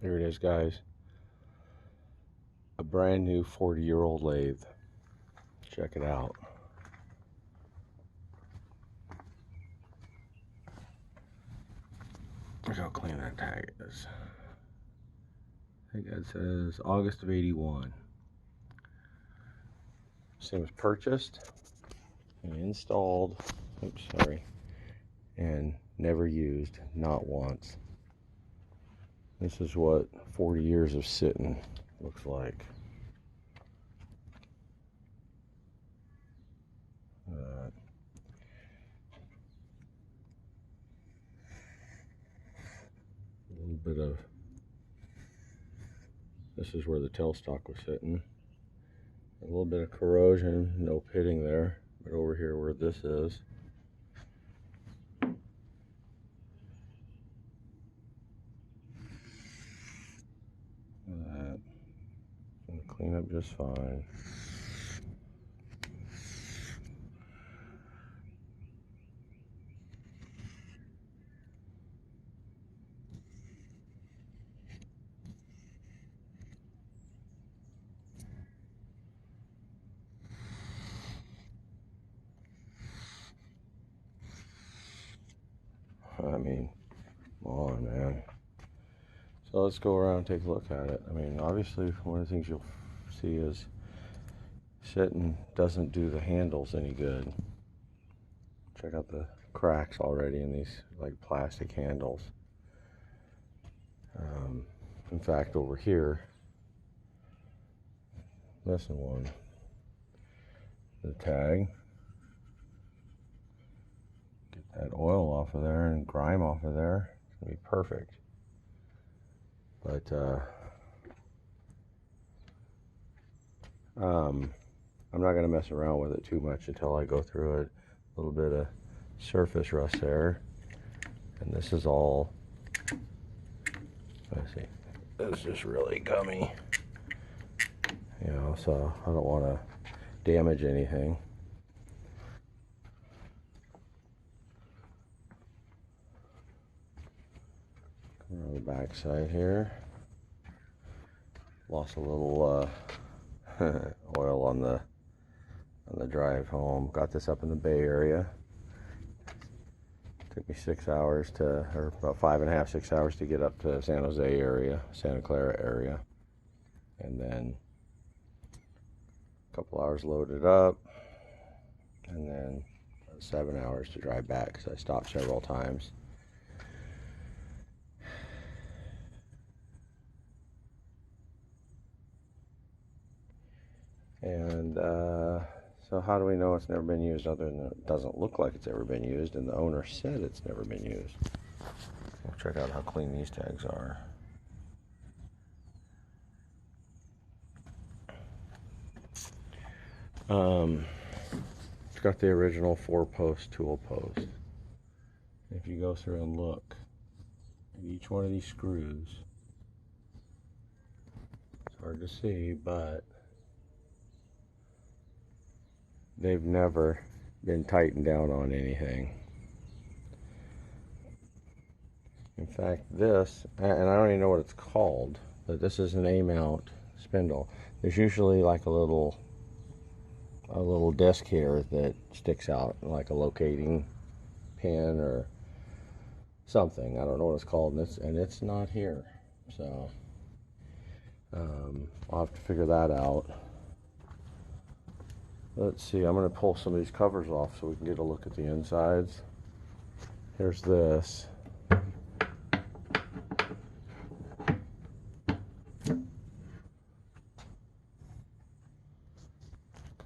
Here it is, guys. A brand new 40-year-old lathe. Check it out. Look how clean that tag is. I think that says August of '81. This thing was purchased and installed, oops, sorry, and never used, not once. This is what 40 years of sitting looks like. A little bit of, this is where the tailstock was sitting. A little bit of corrosion, no pitting there, but over here where this is, that gonna clean up just fine. I mean, come on, man. So let's go around and take a look at it. I mean, obviously, one of the things you'll see is sitting doesn't do the handles any good. Check out the cracks already in these like plastic handles. In fact, over here, missing one. The tag. Get that oil off of there and grime off of there. It's gonna be perfect. But I'm not gonna mess around with it too much until I go through it. A little bit of surface rust there, and this is all. Let's see. This is really gummy, you know. So I don't want to damage anything. Come around the back side here. Lost a little oil on the drive home. Got this up in the Bay Area. Took me 6 hours to, or about 5.5, 6 hours to get up to San Jose area, Santa Clara area, and then a couple hours loaded up, and then 7 hours to drive back because I stopped several times. And so how do we know it's never been used other than it doesn't look like it's ever been used, and the owner said it's never been used. We'll check out how clean these tags are. It's got the original 4-post tool post. If you go through and look at each one of these screws, it's hard to see, but they've never been tightened down on anything. In fact, this, and I don't even know what it's called, but this is an A-mount spindle. There's usually like a little disc here that sticks out, like a locating pin or something. I don't know what it's called, and it's not here. So I'll have to figure that out. Let's see, I'm going to pull some of these covers off so we can get a look at the insides. Here's this.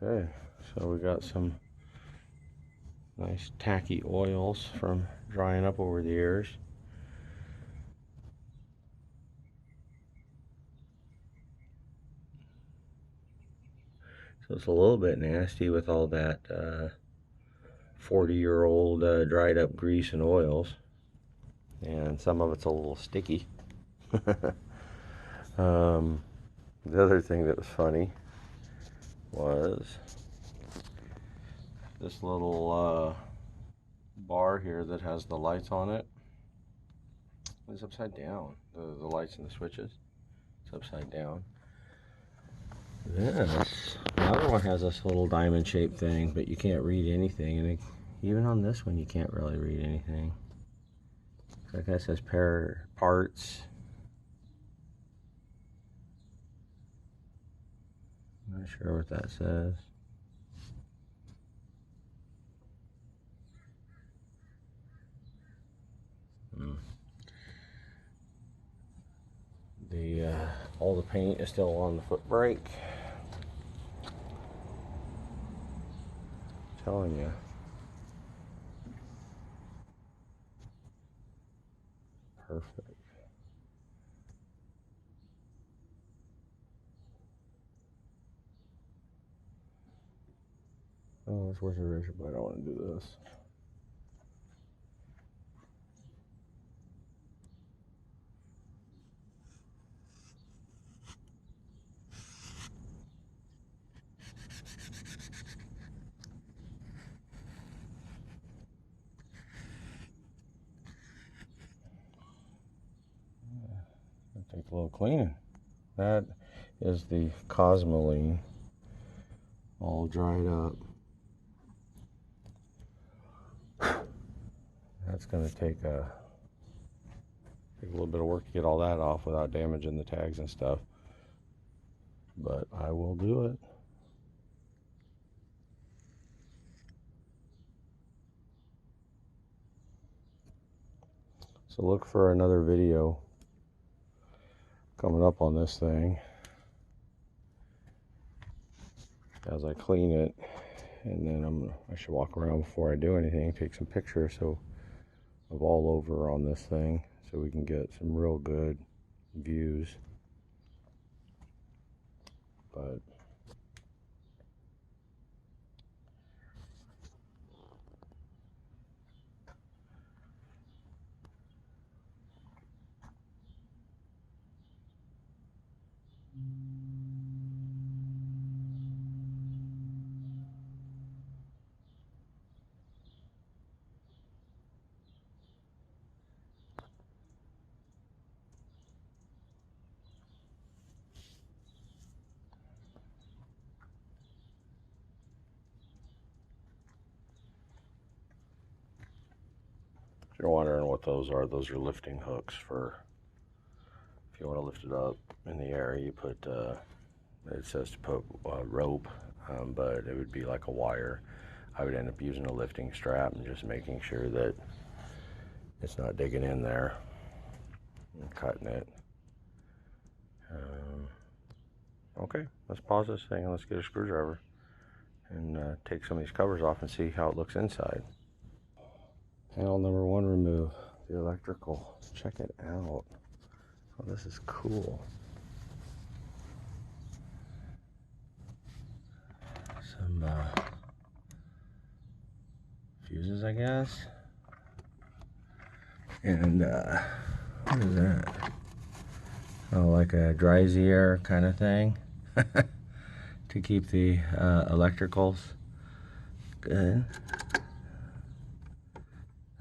Okay, so we got some nice tacky oils from drying up over the years. So it's a little bit nasty with all that 40-year-old dried up grease and oils, and some of it's a little sticky. The other thing that was funny was this little bar here that has the lights on it. It's upside down. The lights and the switches. It's upside down. This, the other one has this little diamond shaped thing, but you can't read anything. And even on this one, you can't really read anything. So I guess it says pair parts. I'm not sure what that says. All the paint is still on the foot brake. I'm telling you. Perfect. Oh, it's worth a razor, but I don't want to do this. Take a little cleaning. That is the Cosmoline, all dried up. That's going to take a little bit of work to get all that off without damaging the tags and stuff. But I will do it. So look for another video coming up on this thing as I clean it, and then I should walk around before I do anything, take some pictures of all over on this thing so we can get some real good views. But if you're wondering what those are lifting hooks for if you want to lift it up in the air. You put, it says to put rope, but it would be like a wire. I would end up using a lifting strap and just making sure that it's not digging in there and cutting it. Okay, let's pause this thing and let's get a screwdriver and take some of these covers off and see how it looks inside. Panel number 1 removed, the electrical. Check it out. Oh, this is cool. Some fuses, I guess. And what is that? Oh, like a dry air kind of thing to keep the electricals good.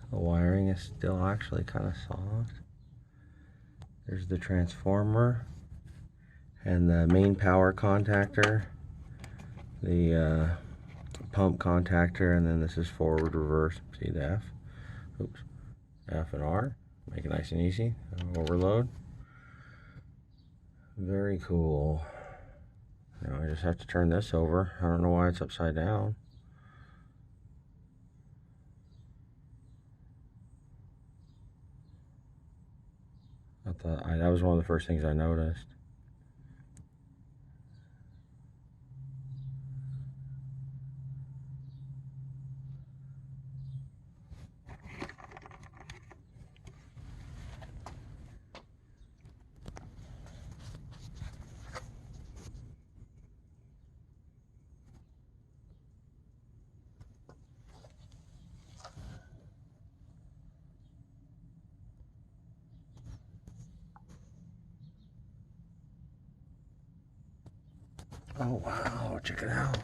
The wiring is still actually kind of soft. There's the transformer and the main power contactor, the pump contactor, and then this is forward, reverse. See the F? Oops. F and R. Make it nice and easy. Overload. Very cool. Now I just have to turn this over. I don't know why it's upside down. That was one of the first things I noticed. Oh wow, check it out.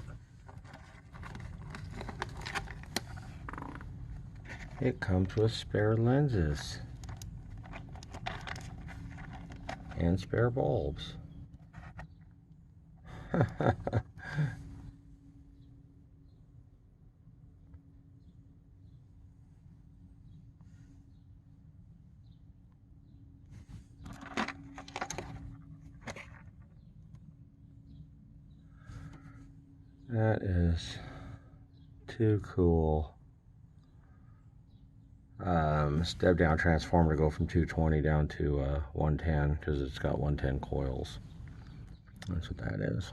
It comes with spare lenses. and spare bulbs. That is too cool. Step down transformer to go from 220 down to 110 because it's got 110 coils. That's what that is.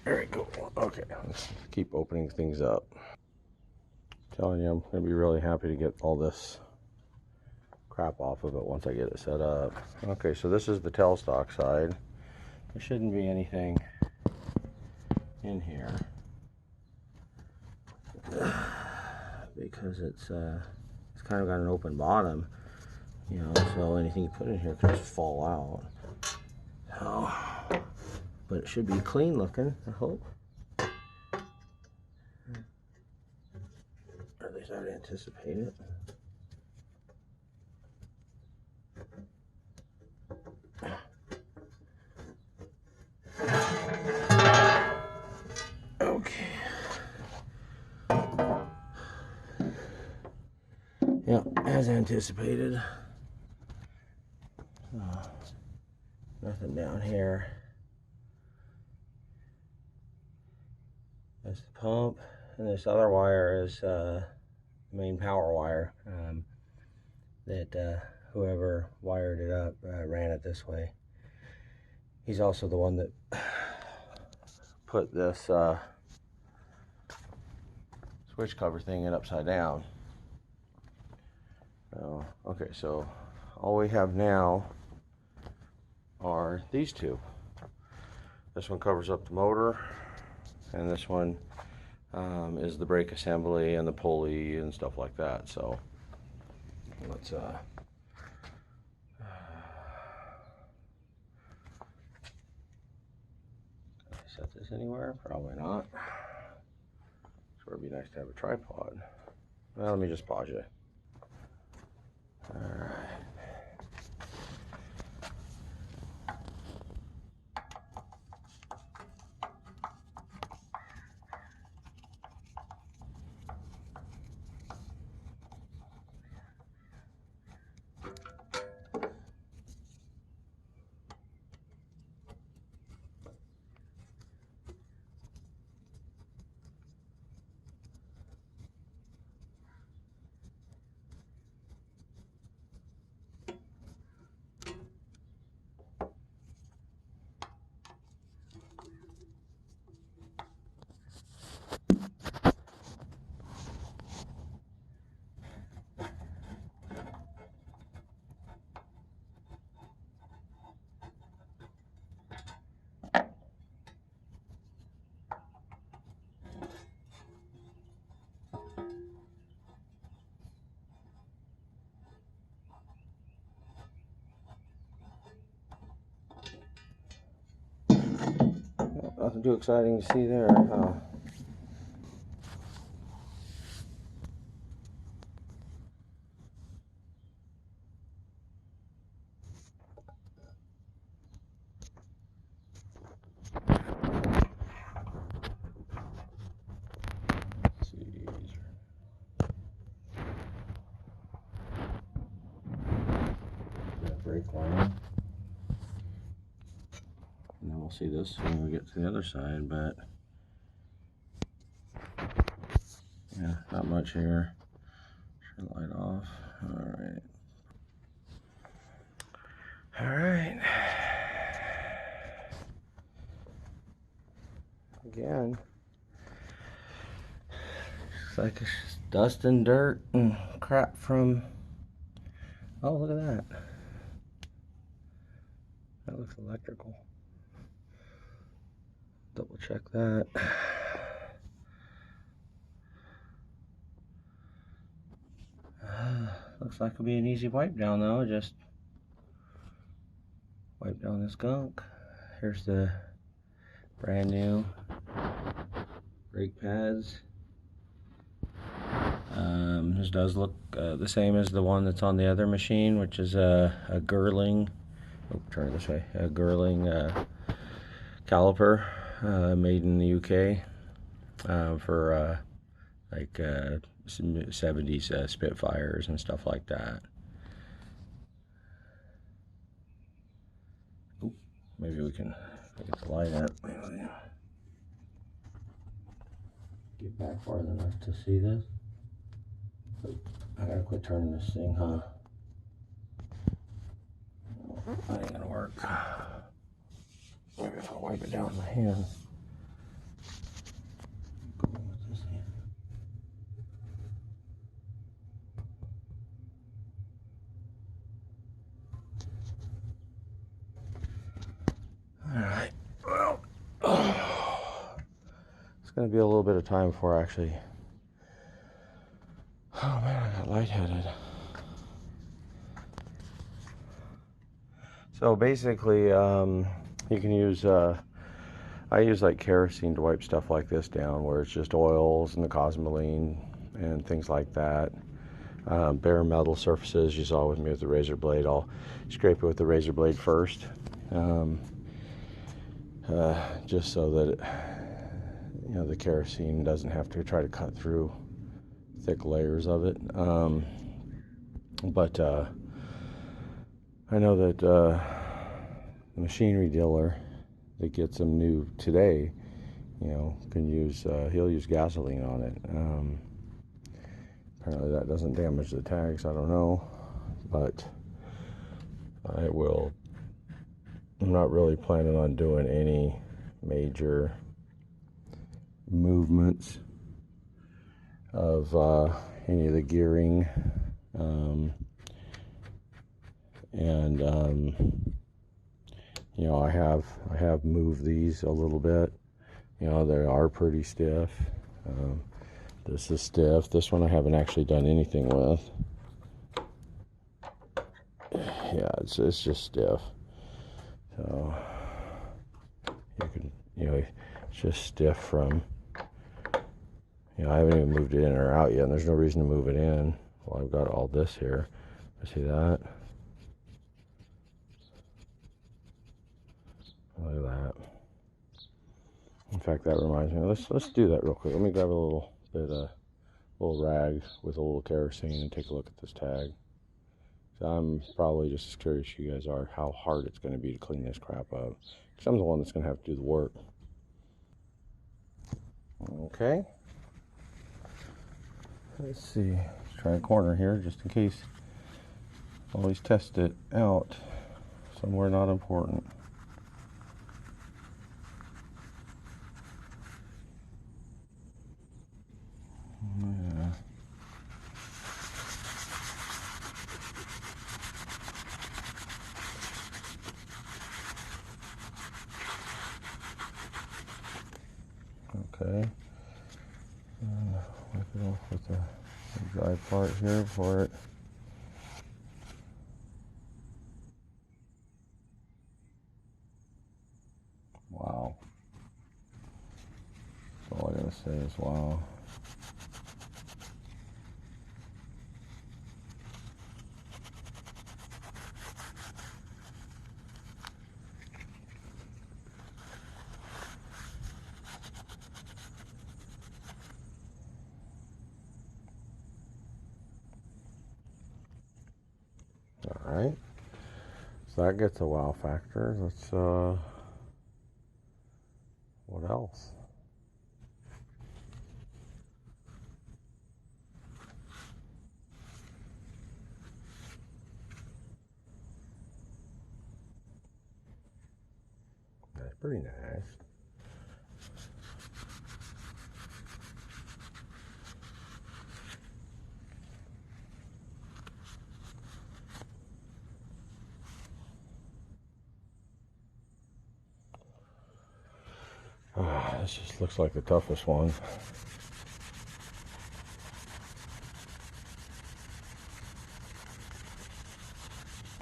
Very cool. Okay, let's keep opening things up. I'm telling you, I'm going to be really happy to get all this crap off of it once I get it set up. Okay, so this is the tailstock side. There shouldn't be anything in here because it's kind of got an open bottom, you know, so anything you put in here could just fall out. So, but it should be clean looking, I hope. Or at least I'd anticipate it. Okay. Yeah, as anticipated. Nothing down here. That's the pump, and this other wire is the main power wire that whoever wired it up ran it this way. He's also the one that put this switch cover thing in upside down. Okay, so all we have now are these two. This one covers up the motor, and this one is the brake assembly and the pulley and stuff like that. So let's set this anywhere? Probably not. So it'd be nice to have a tripod. Well, let me just pause you. All right. Nothing too exciting to see there. Brake line. And then we'll see this when we get to the other side, but yeah, not much here. Turn the light off. Alright. Alright. Again. Looks like it's dust and dirt and crap from. Oh, look at that. That looks electrical. Double check that. Looks like it'll be an easy wipe down though. Just wipe down this gunk. Here's the brand new brake pads. This does look the same as the one that's on the other machine, which is a Girling. Oh, turn it this way. A Girling caliper made in the UK for like 70s Spitfires and stuff like that. Ooh, maybe we can get the light out. Get back far enough to see this. Oh, I gotta quit turning this thing, huh? That ain't gonna work. Maybe if I wipe it down with my hand. Alright, well, it's going to be a little bit of time before I actually, oh man, I got lightheaded. So basically, you can use, I use like kerosene to wipe stuff like this down, where it's just oils and the cosmoline and things like that. Bare metal surfaces, you saw with me with the razor blade, I'll scrape it with the razor blade first. Just so that the kerosene doesn't have to try to cut through thick layers of it. But I know that the machinery dealer that gets them new today, can use, he'll use gasoline on it. Apparently that doesn't damage the tags, I don't know, but I'm not really planning on doing any major movements of any of the gearing, I have moved these a little bit. They are pretty stiff. This is stiff. This one I haven't actually done anything with. Yeah, it's just stiff. So you can, it's just stiff from, I haven't even moved it in or out yet, and there's no reason to move it in. Well, I've got all this here. See that? Look at that. In fact, that reminds me. Let's do that real quick. Let me grab a little rag with a little kerosene and take a look at this tag. So I'm probably just as curious as you guys are how hard it's going to be to clean this crap up. Because I'm the one that's going to have to do the work. Okay. Let's see. Let's try a corner here just in case. Always test it out somewhere not important. Yeah. Okay. Wipe it off with the dry part here for it. Wow. That's all I gotta say is wow. Alright. So that gets a wow factor. Let's what else? That's pretty nice. This just looks like the toughest one.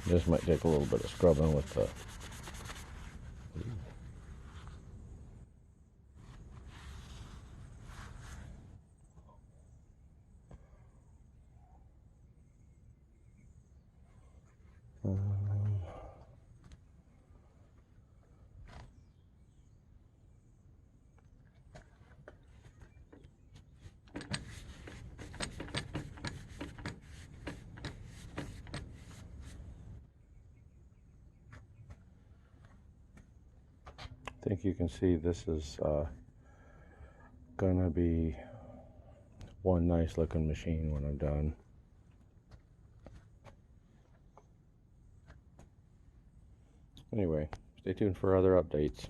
This might take a little bit of scrubbing with the... I think you can see this is gonna be one nice looking machine when I'm done. Anyway, stay tuned for other updates.